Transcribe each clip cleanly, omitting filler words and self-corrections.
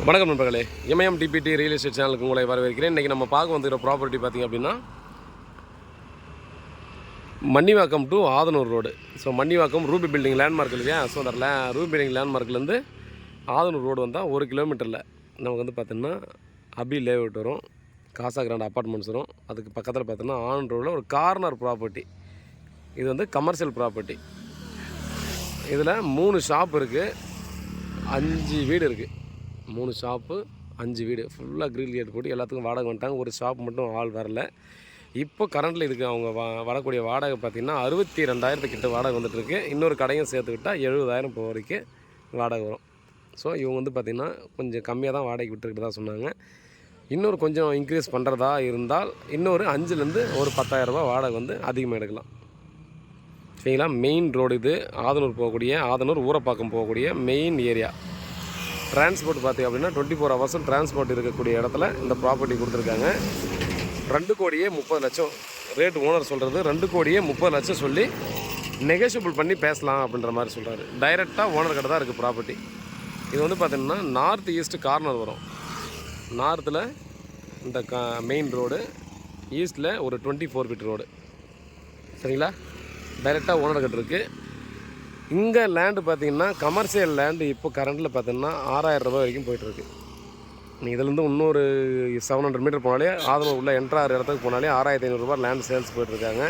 வணக்கம் நண்பர்களே, இமயம் DBT real estate சேனலுக்கு உங்களை வரவேற்கிறேன். இன்றைக்கி நம்ம பார்க்க வந்துக்கிற ப்ராப்பர்ட்டி பார்த்திங்க அப்படின்னா Mannivakkam to Adhanur road. So Mannivakkam Ruby building landmark இல்லையா? ஸோ அந்த ரூபி பில்டிங் லேண்ட்மார்க்லேருந்து ஆதனூர் ரோடு வந்தால் 1 கிலோமீட்டரில் நமக்கு வந்து பார்த்திங்கன்னா அபி லேஅவுட் வரும், காசா கிராண்ட் அப்பார்ட்மெண்ட்ஸ் வரும். அதுக்கு பக்கத்தில் பார்த்தோன்னா ஆதனூர் ரோடில் ஒரு கார்னர் ப்ராப்பர்ட்டி. இது வந்து கமர்ஷியல் ப்ராப்பர்ட்டி. இதில் 3 ஷாப் இருக்குது, 5 வீடு இருக்குது. 3 ஷாப்பு 5 வீடு ஃபுல்லாக கிரில் கேட் போட்டு எல்லாத்துக்கும் வாடகை வந்துட்டாங்க. ஒரு ஷாப் மட்டும் ஆள் வரல. இப்போ கரண்ட்டில் இதுக்கு அவங்க வரக்கூடிய வாடகை பார்த்திங்கன்னா 62,000 கிட்ட வாடகை வந்துட்டுருக்கு. இன்னொரு கடையும் சேர்த்துக்கிட்டால் 70,000 இப்போ வரைக்கும் வாடகை வரும். ஸோ இவங்க வந்து பார்த்திங்கன்னா கொஞ்சம் கம்மியாக தான் வாடகைக்கு விட்டுக்கிட்டு தான் சொன்னாங்க. இன்னொரு கொஞ்சம் இன்க்ரீஸ் பண்ணுறதா இருந்தால் இன்னொரு 5லேருந்து ஒரு 10,000 ரூபா வாடகை வந்து அதிகமாக எடுக்கலாம். சரிங்களா? மெயின் ரோடு இது. ஆதனூர் போகக்கூடிய, ஆதனூர் ஊரப்பாக்கம் போகக்கூடிய மெயின் ஏரியா. டிரான்ஸ்போர்ட் பார்த்திங்க அப்படின்னா 24 ஹவர்ஸும் டிரான்ஸ்போர்ட் இருக்கக்கூடிய இடத்துல இந்த ப்ராப்பர்ட்டி கொடுத்துருக்காங்க. 2,30,00,000 ரேட் ஓனர் சொல்கிறது. 2,30,00,000 சொல்லி நெகோஷியபிள் பண்ணி பேசலாம் அப்படின்ற மாதிரி சொல்கிறாரு. டைரெக்டாக ஓனர் கிட்ட தான் இருக்குது ப்ராப்பர்ட்டி. இது வந்து பார்த்திங்கன்னா நார்த் ஈஸ்ட் கார்னர் வரும். நார்த்தில் இந்த மெயின் ரோடு, ஈஸ்ட்டில் ஒரு 24 ஃபீட் ரோடு. சரிங்களா? டைரெக்டாக ஓனர் கிட்ட இருக்குது. இங்கே லேண்டு பார்த்திங்கன்னா கமர்ஷியல் லேண்டு இப்போ கரண்ட்டில் பார்த்திங்கன்னா 6,000 ரூபா வரைக்கும் போய்ட்டுருக்கு. நீங்கள் இதுலேருந்து இன்னொரு 700 மீட்டர் போனாலே ஆதனூர் உள்ள என்ட்ராகிற இடத்துக்கு போனாலே 6,500 ரூபா லேண்ட் சேல்ஸ் போய்ட்டுருக்காங்க.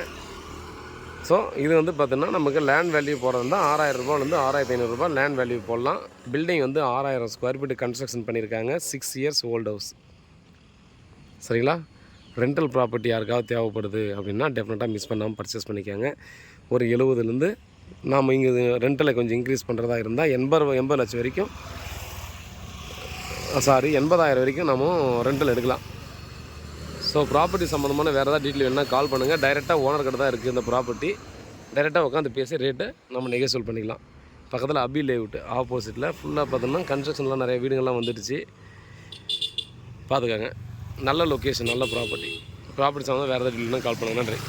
ஸோ இது வந்து பார்த்திங்கன்னா நமக்கு லேண்ட் வேல்யூ போகிறது தான் 6,000 ரூபாலேருந்து 6,500 ரூபா லேண்ட் வேல்யூ போடலாம். பில்டிங் வந்து 6,000 ஸ்கொயர் ஃபீட் கன்ஸ்ட்ரக்ஷன் பண்ணியிருக்காங்க. 6 இயர்ஸ் ஓல்டு ஹவுஸ். சரிங்களா? ரெண்டல் ப்ராப்பர்ட்டி யாருக்காவது தேவைப்படுது அப்படின்னா டெஃபினட்டாக மிஸ் பண்ணாமல் பர்ச்சேஸ் பண்ணிக்காங்க. ஒரு 70லேருந்து நாம் இங்கே ரெண்டலை கொஞ்சம் இன்க்ரீஸ் பண்ணுறதா இருந்தால் 80 லட்சம் வரைக்கும் 80,000 வரைக்கும் நம்ம ரெண்டல் எடுக்கலாம். ஸோ ப்ராப்பர்ட்டி சம்மந்தமான வேறு ஏதாவது டீட்டெயில் வேணால் கால் பண்ணுங்கள். டைரெக்டாக ஓனர் கிட்ட தான் இருக்குது இந்த ப்ராப்பர்ட்டி. டைரெக்டாக உட்காந்து பேசி ரேட்டை நம்ம நெகோஷியேட் பண்ணிக்கலாம். பக்கத்தில் அபி லேஅவுட் ஆப்போசிட்டில் ஃபுல்லாக பார்த்தோம்னா கன்ஸ்ட்ரக்ஷன்லாம் நிறைய வீடுங்கள்லாம் வந்துடுச்சு. பார்த்துக்காங்க. நல்ல லொக்கேஷன், நல்ல ப்ராப்பர்ட்டி. ப்ராப்பர்ட்டி சம்மந்தமாக வேறு ஏதாவது டீட்டெயில்னால் கால் பண்ணுங்கள். நன்றி.